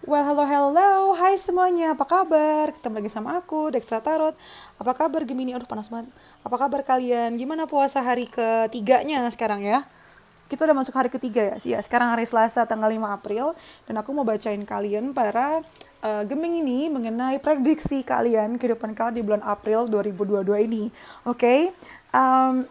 Well, hello, hello. Hai semuanya, apa kabar? Ketemu lagi sama aku, Dextra Tarot. Apa kabar Gemini? Aduh, panas banget. Apa kabar kalian? Gimana puasa hari ketiganya sekarang ya? Kita udah masuk hari ketiga ya? Ya, sekarang hari Selasa tanggal 5 April. Dan aku mau bacain kalian para Gemini mengenai prediksi kalian, kehidupan kalian di bulan April 2022 ini. Oke?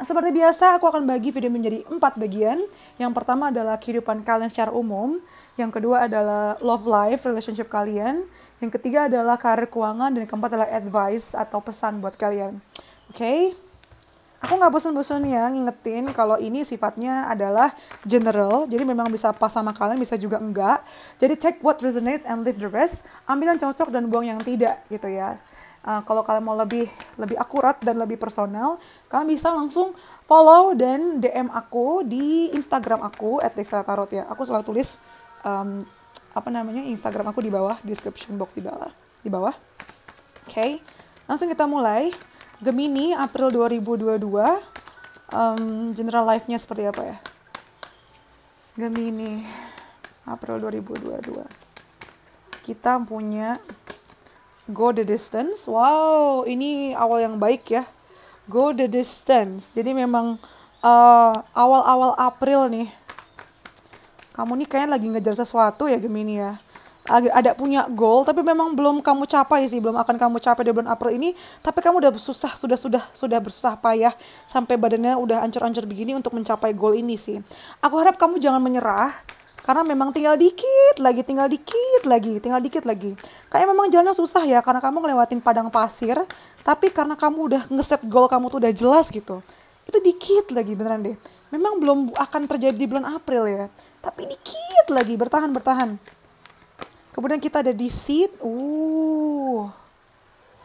Seperti biasa, aku akan bagi video menjadi 4 bagian. Yang pertama adalah kehidupan kalian secara umum. Yang kedua adalah love life, relationship kalian. Yang ketiga adalah karir keuangan. Dan yang keempat adalah advice atau pesan buat kalian. Oke? Aku nggak bosan-bosan ya ngingetin kalau ini sifatnya adalah general. Jadi memang bisa pas sama kalian, bisa juga enggak. Jadi take what resonates and leave the rest. Ambil yang cocok dan buang yang tidak gitu ya. Kalau kalian mau lebih akurat dan lebih personal, kalian bisa langsung follow dan DM aku di Instagram aku @dextratarot ya. Aku selalu tulis Instagram aku di bawah, description box di bawah. Oke, langsung kita mulai. Gemini April 2022, general life-nya seperti apa ya? Gemini April 2022. Kita punya go the distance. Wow, ini awal yang baik ya. Go the distance. Jadi memang awal-awal April nih. Kamu nih kayaknya lagi ngejar sesuatu ya Gemini ya. Ada punya goal tapi memang belum kamu capai sih, belum akan kamu capai di bulan April ini, tapi kamu udah sudah berusaha payah sampai badannya udah ancur-ancur begini untuk mencapai goal ini sih. Aku harap kamu jangan menyerah karena memang tinggal dikit lagi. Kayak memang jalannya susah ya karena kamu ngelewatin padang pasir, tapi karena kamu udah ngeset goal kamu tuh udah jelas gitu. Itu dikit lagi beneran deh. Memang belum akan terjadi di bulan April ya, tapi dikit lagi, bertahan. Kemudian kita ada di seat.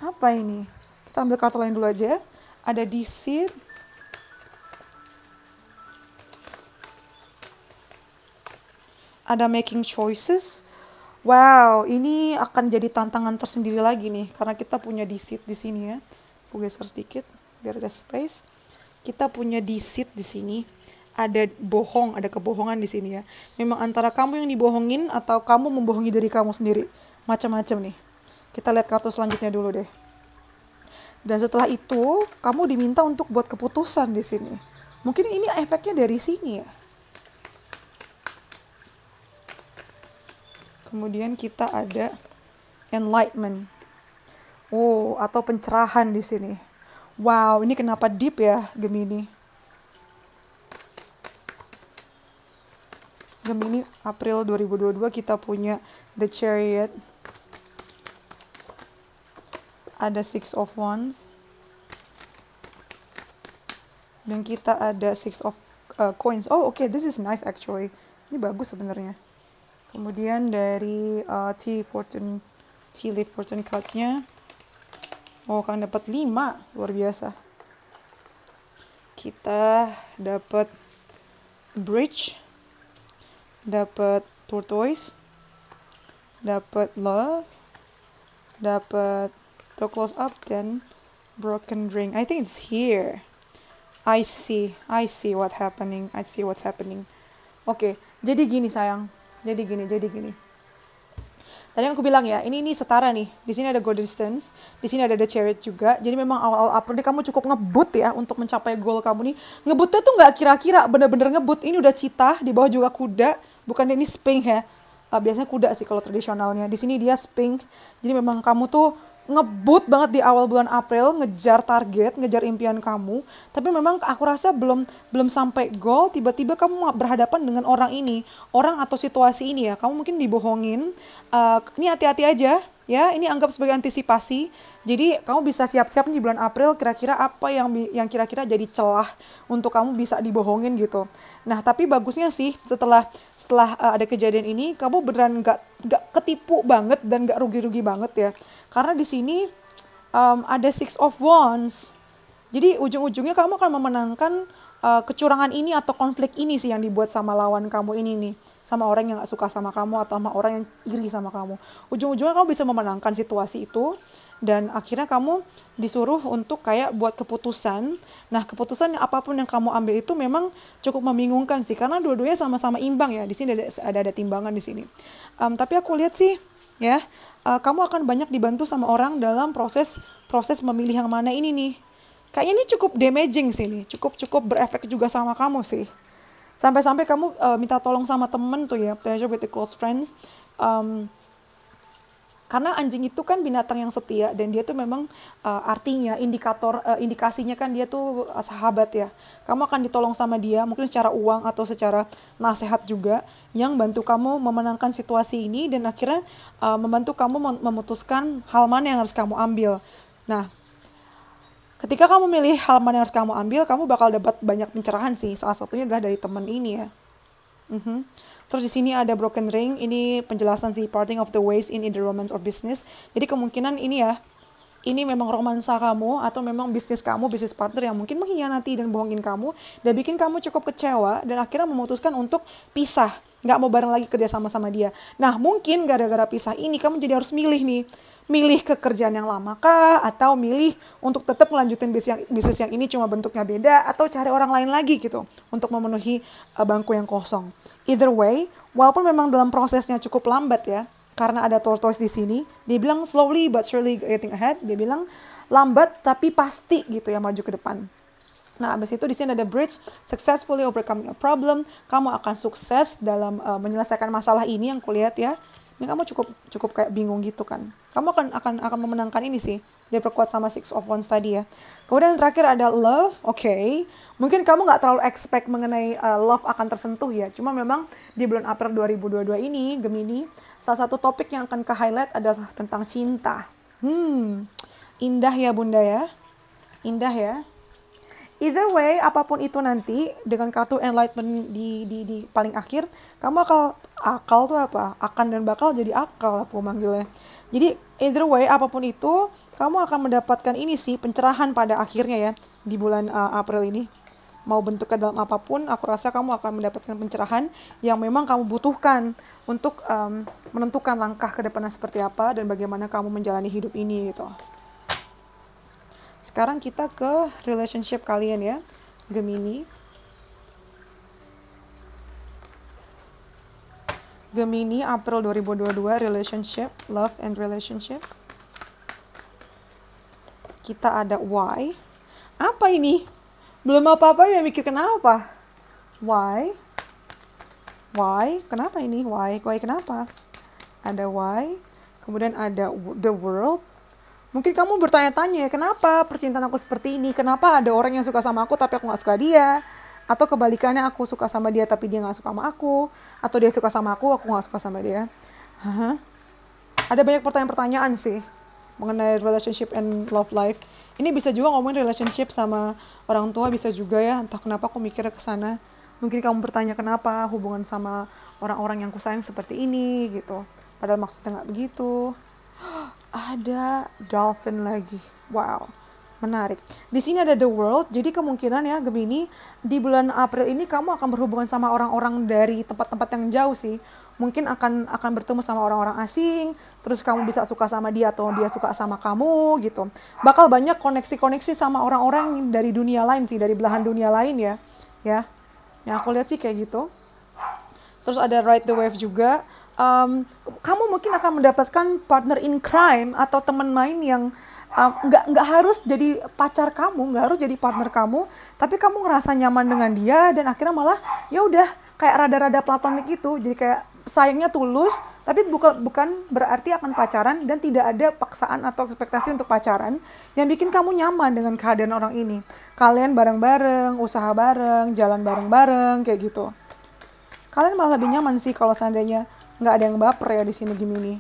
Apa ini? Kita ambil kartu lain dulu aja. Ada di seat. Ada making choices. Wow, ini akan jadi tantangan tersendiri lagi nih. Karena kita punya di seat di sini ya. Aku geser sedikit biar ada space. Kita punya di seat di sini. Ada kebohongan di sini ya. Memang antara kamu yang dibohongin atau kamu membohongi diri kamu sendiri. Macam-macam nih. Kita lihat kartu selanjutnya dulu deh. Dan setelah itu, kamu diminta untuk buat keputusan di sini. Mungkin ini efeknya dari sini ya. Kemudian kita ada enlightenment. Atau pencerahan di sini. Wow, ini kenapa deep ya, Gemini? Gemini April 2022 kita punya The Chariot. Ada Six of Wands. Dan kita ada Six of Coins. Okay, this is nice actually. Ini bagus sebenarnya. Kemudian dari Tea Leaf Fortune cards-nya. Kan dapat 5, luar biasa. Kita dapat Bridge, dapat Tortoise, dapat Love, dapat The Close Up, dan Broken Ring. I think it's here. I see what's happening. Oke, jadi gini sayang. Jadi gini. Tadi aku bilang ya, ini setara nih. Di sini ada Go Distance, di sini ada The Chariot juga. Jadi memang awal-awal April ini kamu cukup ngebut ya untuk mencapai goal kamu nih. Ngebutnya tuh nggak kira-kira, bener-bener ngebut. Ini udah cheetah, di bawah juga kuda. Bukan ini sphinx ya. Biasanya kuda sih kalau tradisionalnya. Di sini dia sphinx. Jadi memang kamu tuh ngebut banget di awal bulan April, ngejar target, ngejar impian kamu. Tapi memang aku rasa belum sampai goal, tiba-tiba kamu berhadapan dengan orang atau situasi ini ya. Kamu mungkin dibohongin. Ini hati-hati aja ya, ini anggap sebagai antisipasi. Jadi kamu bisa siap-siap di bulan April kira-kira apa yang kira-kira jadi celah untuk kamu bisa dibohongin gitu. Nah, tapi bagusnya sih setelah ada kejadian ini, kamu beneran nggak ketipu banget dan nggak rugi-rugi banget ya. Karena di sini ada Six of Wands. Jadi ujung-ujungnya kamu akan memenangkan kecurangan ini atau konflik ini sih yang dibuat sama lawan kamu ini nih. Sama orang yang gak suka sama kamu atau sama orang yang iri sama kamu. Ujung-ujungnya kamu bisa memenangkan situasi itu. Dan akhirnya kamu disuruh untuk kayak buat keputusan. Nah, keputusan apapun yang kamu ambil itu memang cukup membingungkan sih. Karena dua-duanya sama-sama imbang ya. Di sini ada timbangan di sini. Tapi aku lihat sih ya. Kamu akan banyak dibantu sama orang dalam proses memilih yang mana ini nih. Kayaknya ini cukup damaging sih nih, cukup berefek juga sama kamu sih. Sampai-sampai kamu minta tolong sama temen tuh ya, treasure with the close friends. Karena anjing itu kan binatang yang setia dan dia tuh memang artinya indikasinya kan dia tuh sahabat ya. Kamu akan ditolong sama dia mungkin secara uang atau secara nasihat juga yang bantu kamu memenangkan situasi ini dan akhirnya membantu kamu memutuskan hal mana yang harus kamu ambil. Nah, ketika kamu milih hal mana yang harus kamu ambil, kamu bakal dapat banyak pencerahan sih. Salah satunya adalah dari teman ini ya. Terus di sini ada broken ring, ini penjelasan sih parting of the ways in either romance or business. Jadi kemungkinan ini ya, ini memang romansa kamu atau memang bisnis kamu, bisnis partner yang mungkin mengkhianati dan bohongin kamu dan bikin kamu cukup kecewa dan akhirnya memutuskan untuk pisah, nggak mau bareng lagi kerja sama dia. Nah mungkin gara-gara pisah ini kamu jadi harus milih nih, milih ke kerjaan yang lama kah atau milih untuk tetap melanjutin bisnis yang ini cuma bentuknya beda atau cari orang lain lagi gitu untuk memenuhi bangku yang kosong. Either way, walaupun memang dalam prosesnya cukup lambat ya, karena ada tortoise di sini, dia bilang slowly but surely getting ahead, dia bilang lambat tapi pasti gitu ya maju ke depan. Nah, abis itu di sini ada bridge, successfully overcoming a problem, kamu akan sukses dalam menyelesaikan masalah ini yang kulihat ya. Ini kamu cukup kayak bingung gitu kan. Kamu akan memenangkan ini sih. Dia perkuat sama Six of Wands tadi ya. Kemudian yang terakhir ada love. Oke. Mungkin kamu nggak terlalu expect mengenai love akan tersentuh ya. Cuma memang di bulan April 2022 ini, Gemini, salah satu topik yang akan ke-highlight adalah tentang cinta. Indah ya Bunda ya. Indah ya. Either way, apapun itu nanti, dengan kartu enlightenment di paling akhir, kamu akal tuh apa? Akan dan bakal jadi akal aku manggilnya. Jadi, either way, apapun itu, kamu akan mendapatkan ini sih, pencerahan pada akhirnya ya, di bulan April ini. Mau bentuknya dalam apapun, aku rasa kamu akan mendapatkan pencerahan yang memang kamu butuhkan untuk menentukan langkah ke depannya seperti apa dan bagaimana kamu menjalani hidup ini gitu. Sekarang kita ke relationship kalian ya, Gemini. Gemini, April 2022, relationship, love and relationship. Kita ada why. Apa ini? Belum apa-apa ya mikir kenapa. Why? Why? Kenapa ini? Why? Why kenapa? Ada why. Kemudian ada the world. Mungkin kamu bertanya-tanya, kenapa percintaan aku seperti ini? Kenapa ada orang yang suka sama aku tapi aku gak suka dia? Atau kebalikannya aku suka sama dia tapi dia gak suka sama aku? Atau dia suka sama aku gak suka sama dia? Ada banyak pertanyaan-pertanyaan sih mengenai relationship and love life. Ini bisa juga ngomongin relationship sama orang tua, bisa juga ya. Entah kenapa aku mikirnya ke sana. Mungkin kamu bertanya kenapa hubungan sama orang-orang yang kusayang seperti ini gitu. Padahal maksudnya gak begitu. Ada dolphin lagi. Wow, menarik. Di sini ada the world. Jadi kemungkinan ya Gemini di bulan April ini kamu akan berhubungan sama orang-orang dari tempat-tempat yang jauh sih. Mungkin akan bertemu sama orang-orang asing. Terus kamu bisa suka sama dia atau dia suka sama kamu gitu. Bakal banyak koneksi-koneksi sama orang-orang dari dunia lain sih, dari belahan dunia lain ya. Ya, yang aku lihat sih kayak gitu. Terus ada ride the wave juga. Kamu mungkin akan mendapatkan partner in crime atau teman main yang nggak harus jadi pacar kamu, nggak harus jadi partner kamu, tapi kamu ngerasa nyaman dengan dia dan akhirnya malah ya udah kayak rada-rada platonik gitu, jadi kayak sayangnya tulus, tapi bukan berarti akan pacaran dan tidak ada paksaan atau ekspektasi untuk pacaran yang bikin kamu nyaman dengan kehadiran orang ini. Kalian bareng-bareng, usaha bareng, jalan bareng-bareng kayak gitu. Kalian malah lebih nyaman sih kalau seandainya nggak ada yang baper ya di sini Gemini.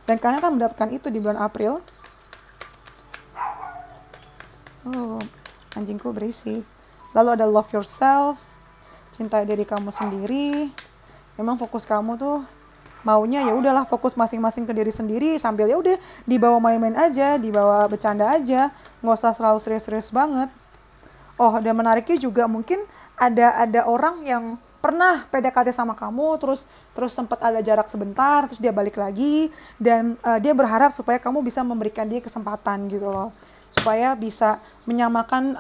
Dan kalian akan mendapatkan itu di bulan April. Oh, anjingku berisik. Lalu ada love yourself, cintai diri kamu sendiri. Memang fokus kamu tuh maunya ya udahlah fokus masing-masing ke diri sendiri sambil ya udah dibawa main-main aja, dibawa bercanda aja, nggak usah selalu serius-serius banget. Oh, dan menariknya juga mungkin ada orang yang pernah PDKT sama kamu, terus sempat ada jarak sebentar, terus dia balik lagi, dan dia berharap supaya kamu bisa memberikan dia kesempatan gitu loh, supaya bisa menyamakan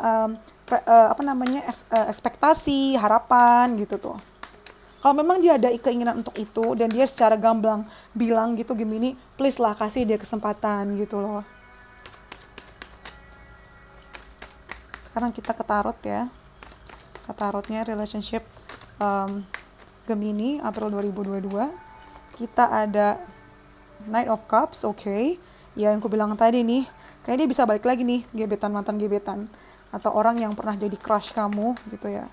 ekspektasi, harapan gitu tuh. Kalau memang dia ada keinginan untuk itu dan dia secara gamblang bilang gitu Gemini, please lah kasih dia kesempatan gitu loh. Sekarang kita ke tarot ya. Ke tarotnya relationship Gemini April 2022. Kita ada Knight of Cups, oke. Ya yang aku bilang tadi nih, kayaknya dia bisa balik lagi nih, mantan gebetan. Atau orang yang pernah jadi crush kamu gitu ya.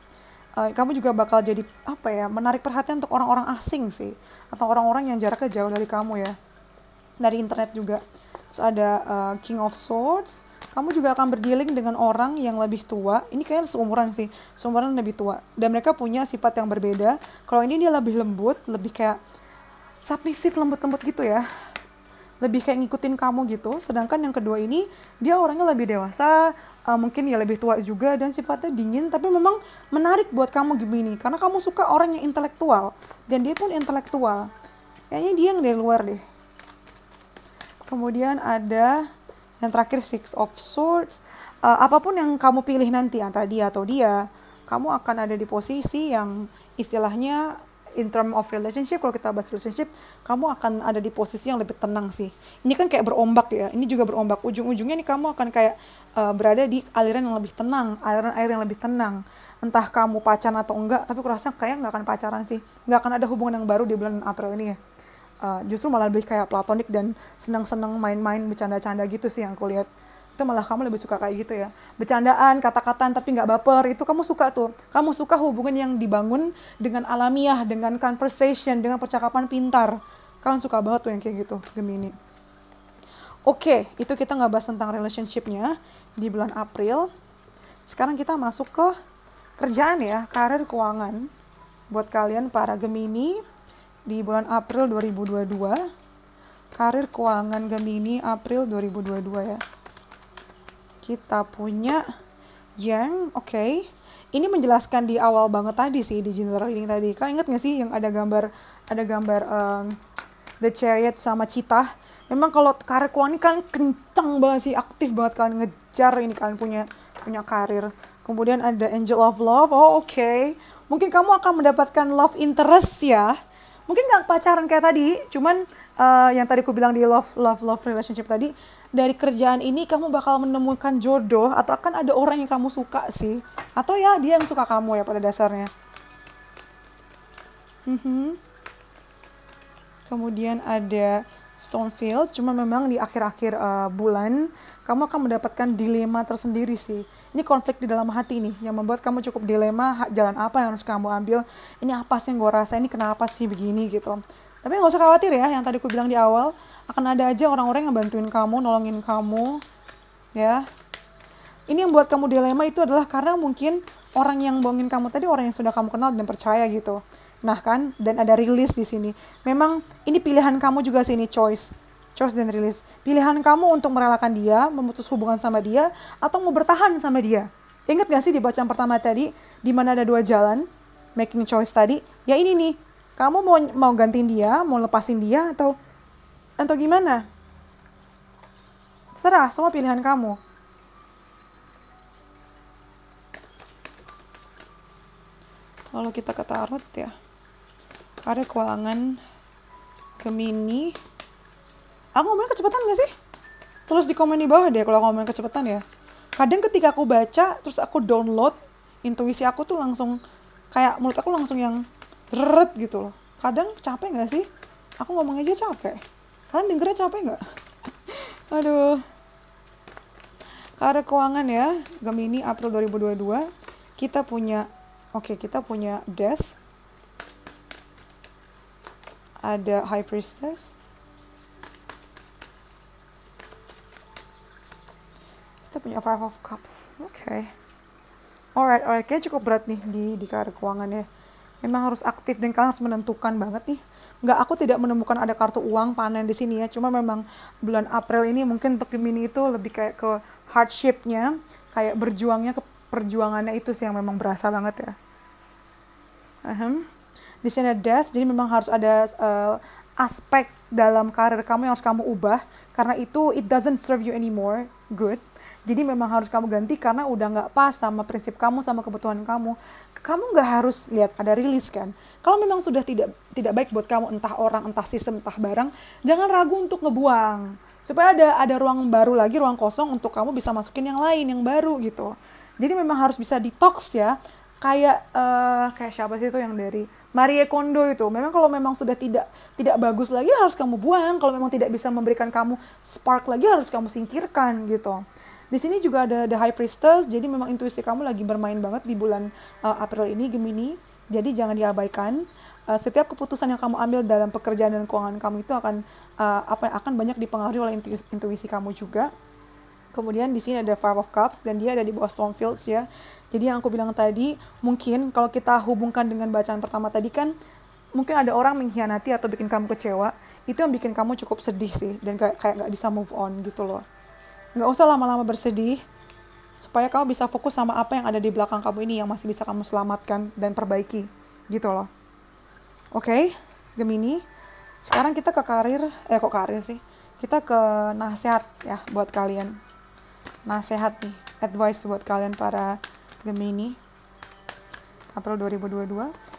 Kamu juga bakal jadi apa ya, menarik perhatian untuk orang-orang asing sih, atau orang-orang yang jaraknya jauh dari kamu ya, dari internet juga. Terus ada King of Swords, kamu juga akan berdealing dengan orang yang lebih tua. Ini kayaknya seumuran lebih tua, dan mereka punya sifat yang berbeda. Kalau ini dia lebih lembut, lebih kayak submisif, lembut-lembut gitu ya, lebih kayak ngikutin kamu gitu. Sedangkan yang kedua ini dia orangnya lebih dewasa, mungkin ya lebih tua juga, dan sifatnya dingin, tapi memang menarik buat kamu Gemini karena kamu suka orang yang intelektual dan dia pun intelektual. Kayaknya dia yang dari luar deh. Kemudian ada yang terakhir Six of Swords. Apapun yang kamu pilih nanti antara dia atau dia, kamu akan ada di posisi yang istilahnya in term of relationship, kalau kita bahas relationship, kamu akan ada di posisi yang lebih tenang sih. Ini kan kayak berombak ya, ini juga berombak. Ujung-ujungnya nih kamu akan kayak berada di aliran yang lebih tenang, aliran air yang lebih tenang. Entah kamu pacaran atau enggak, tapi aku rasa kayak nggak akan pacaran sih. Nggak akan ada hubungan yang baru di bulan April ini ya. Justru malah lebih kayak platonik dan senang-senang main-main, bercanda-canda gitu sih yang aku lihat. Itu malah kamu lebih suka kayak gitu ya, bercandaan, kata-kataan tapi nggak baper, itu kamu suka tuh. Kamu suka hubungan yang dibangun dengan alamiah, dengan conversation, dengan percakapan pintar. Kalian suka banget tuh yang kayak gitu, Gemini. Oke, itu kita nggak bahas tentang relationship-nya di bulan April. Sekarang kita masuk ke kerjaan ya, karir, keuangan. Buat kalian para Gemini di bulan April 2022. Karir, keuangan Gemini April 2022 ya. Kita punya yang oke. Ini menjelaskan di awal banget tadi sih, di general reading tadi. Kalian ingat gak sih yang ada gambar The Chariot sama Cheetah? Memang kalau karir keuangan ini kalian kencang banget sih, aktif banget kalian ngejar ini, kalian punya karir. Kemudian ada Angel of Love. Oh oke. Mungkin kamu akan mendapatkan love interest ya. Mungkin gak pacaran kayak tadi, cuman yang tadi aku bilang di love relationship tadi, dari kerjaan ini kamu bakal menemukan jodoh, atau akan ada orang yang kamu suka sih, atau ya dia yang suka kamu ya pada dasarnya. Kemudian ada Stonefield, cuma memang di akhir-akhir bulan kamu akan mendapatkan dilema tersendiri sih. Ini konflik di dalam hati nih, yang membuat kamu cukup dilema, jalan apa yang harus kamu ambil. Ini apa sih yang gue rasa, ini kenapa sih begini gitu. Tapi gak usah khawatir ya, yang tadi aku bilang di awal, akan ada aja orang-orang yang bantuin kamu, nolongin kamu, ya. Ini yang buat kamu dilema itu adalah karena mungkin orang yang bohongin kamu tadi orang yang sudah kamu kenal dan percaya gitu. Nah kan, dan ada release di sini. Memang ini pilihan kamu juga sih, ini choice dan release. Pilihan kamu untuk merelakan dia, memutus hubungan sama dia, atau mau bertahan sama dia. Ingat gak sih di bacaan pertama tadi, di mana ada dua jalan, making choice tadi? Ya ini nih, kamu mau gantiin dia, mau lepasin dia, atau gimana? Terserah, semua pilihan kamu. Lalu kita ke tarot ya. Karir, keuangan Gemini. Aku ngomongnya kecepatan gak sih? Terus di komen di bawah deh kalau aku ngomongnya kecepatan ya. Kadang ketika aku baca, terus aku download, intuisi aku tuh langsung, kayak mulut aku langsung yang deret gitu loh. Kadang capek gak sih? Aku ngomong aja capek. Kalian dengernya capek gak? Aduh. Karir, keuangan ya, Gemini April 2022. Kita punya Death. Ada High Priestess. Kita punya Five of Cups. Oke. Alright, kayaknya cukup berat nih di karir keuangan ya. Memang harus aktif dan kalian harus menentukan banget nih. Aku tidak menemukan ada kartu uang panen di sini ya. Cuma memang bulan April ini mungkin untuk Gemini itu lebih kayak ke hardship-nya, kayak perjuangannya itu sih yang memang berasa banget ya. Di sini ada Death, jadi memang harus ada aspek dalam karir kamu yang harus kamu ubah, karena itu it doesn't serve you anymore good. Jadi memang harus kamu ganti karena udah nggak pas sama prinsip kamu, sama kebutuhan kamu. Kamu nggak harus lihat ada rilis kan. Kalau memang sudah tidak baik buat kamu, entah orang, entah sistem, entah barang, jangan ragu untuk ngebuang. Supaya ada ruang baru lagi, ruang kosong untuk kamu bisa masukin yang lain, yang baru gitu. Jadi memang harus bisa detox ya. Kayak siapa sih itu yang dari Marie Kondo itu. Memang kalau memang sudah tidak bagus lagi harus kamu buang. Kalau memang tidak bisa memberikan kamu spark lagi harus kamu singkirkan gitu. Di sini juga ada The High Priestess, jadi memang intuisi kamu lagi bermain banget di bulan April ini, Gemini. Jadi jangan diabaikan. Setiap keputusan yang kamu ambil dalam pekerjaan dan keuangan kamu itu akan banyak dipengaruhi oleh intuisi kamu juga. Kemudian di sini ada Five of Cups dan dia ada di bawah Stormfields ya. Jadi yang aku bilang tadi, mungkin kalau kita hubungkan dengan bacaan pertama tadi kan, mungkin ada orang mengkhianati atau bikin kamu kecewa, itu yang bikin kamu cukup sedih sih, dan kayak gak bisa move on gitu loh. Nggak usah lama-lama bersedih, supaya kamu bisa fokus sama apa yang ada di belakang kamu ini yang masih bisa kamu selamatkan dan perbaiki, gitu loh. Oke, Gemini. Sekarang kita ke karir sih. Kita ke nasihat ya buat kalian. Nasihat nih, advice buat kalian para Gemini. April 2022.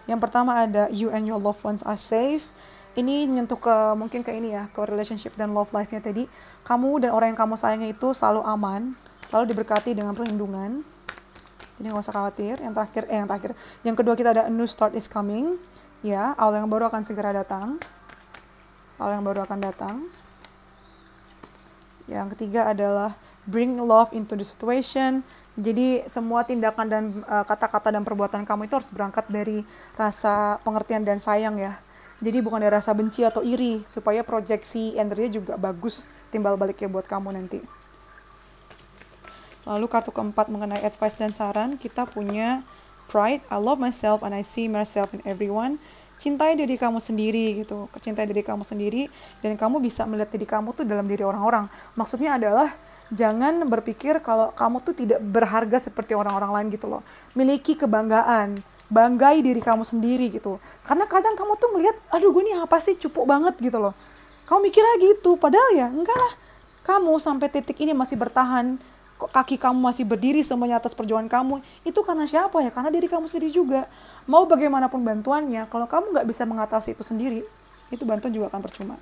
Yang pertama ada you and your loved ones are safe. Ini nyentuh mungkin ke ini ya, ke relationship dan love life-nya tadi. Kamu dan orang yang kamu sayangi itu selalu aman, selalu diberkati dengan perlindungan. Jadi nggak usah khawatir. Yang kedua kita ada a new start is coming. Ya, awal yang baru akan segera datang. Yang ketiga adalah bring love into the situation. Jadi semua tindakan dan kata-kata dan perbuatan kamu itu harus berangkat dari rasa pengertian dan sayang ya. Jadi bukan dari rasa benci atau iri, supaya proyeksi energinya juga bagus timbal baliknya buat kamu nanti. Lalu kartu keempat mengenai advice dan saran, kita punya pride, I love myself and I see myself in everyone. Cintai diri kamu sendiri gitu, cintai diri kamu sendiri, dan kamu bisa melihat diri kamu tuh dalam diri orang-orang. Maksudnya adalah jangan berpikir kalau kamu tuh tidak berharga seperti orang-orang lain gitu loh. Miliki kebanggaan, banggai diri kamu sendiri gitu. Karena kadang kamu tuh ngelihat, aduh gue ini apa sih, cupu banget gitu loh. Kamu mikirnya gitu, padahal ya enggak lah. Kamu sampai titik ini masih bertahan, kaki kamu masih berdiri semuanya atas perjuangan kamu, itu karena siapa ya? Karena diri kamu sendiri juga. Mau bagaimanapun bantuannya, kalau kamu nggak bisa mengatasi itu sendiri, itu bantuan juga akan percuma.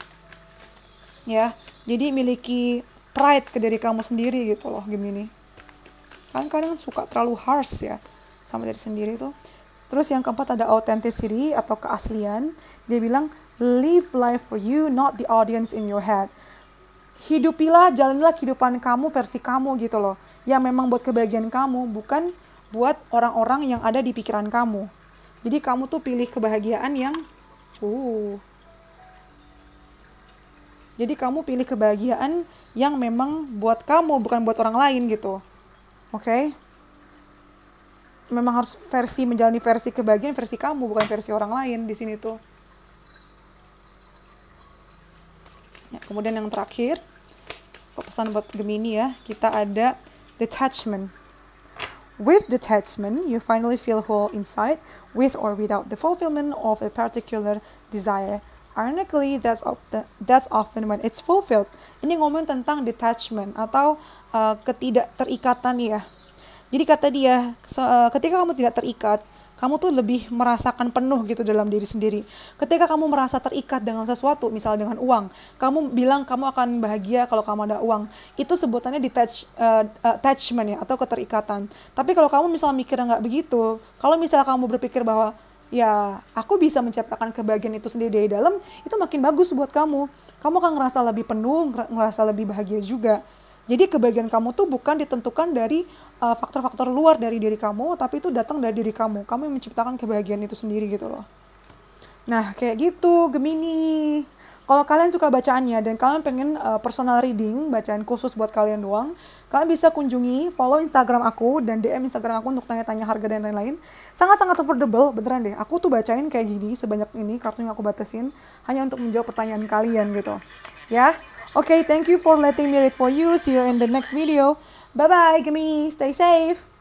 Ya, jadi miliki pride ke diri kamu sendiri gitu loh, Gemini. Kalian kadang suka terlalu harsh ya sama diri sendiri tuh. Terus yang keempat ada authenticity atau keaslian. Dia bilang, live life for you, not the audience in your head. Hidupilah, jalanilah kehidupan kamu versi kamu gitu loh. Yang memang buat kebahagiaan kamu, bukan buat orang-orang yang ada di pikiran kamu. Jadi kamu tuh pilih kebahagiaan yang Jadi kamu pilih kebahagiaan yang memang buat kamu, bukan buat orang lain gitu. Oke? Memang harus menjalani versi kebahagiaan versi kamu, bukan versi orang lain di sini tuh. Ya, kemudian yang terakhir, pesan buat Gemini ya, kita ada detachment. With detachment, you finally feel whole inside, with or without the fulfillment of a particular desire. Ironically, that's often when it's fulfilled. Ini ngomong tentang detachment atau ketidakterikatan ya. Jadi kata dia, ketika kamu tidak terikat, kamu tuh lebih merasakan penuh gitu dalam diri sendiri. Ketika kamu merasa terikat dengan sesuatu, misalnya dengan uang, kamu bilang kamu akan bahagia kalau kamu ada uang. Itu sebutannya attachment ya, atau keterikatan. Tapi kalau kamu misalnya mikirnya nggak begitu, kalau misalnya kamu berpikir bahwa ya aku bisa menciptakan kebahagiaan itu sendiri dari dalam, itu makin bagus buat kamu. Kamu akan ngerasa lebih penuh, ngerasa lebih bahagia juga. Jadi kebahagiaan kamu tuh bukan ditentukan dari faktor-faktor luar dari diri kamu, tapi itu datang dari diri kamu. Kamu yang menciptakan kebahagiaan itu sendiri gitu loh. Nah, kayak gitu Gemini. Kalau kalian suka bacaannya dan kalian pengen personal reading, bacaan khusus buat kalian doang, kalian bisa kunjungi, follow Instagram aku dan DM Instagram aku untuk tanya-tanya harga dan lain-lain. Sangat-sangat affordable, beneran deh. Aku tuh bacain kayak gini, sebanyak ini, kartunya aku batasin, hanya untuk menjawab pertanyaan kalian gitu. Ya. Okay, thank you for letting me read for you. See you in the next video. Bye-bye, Gemini. Stay safe.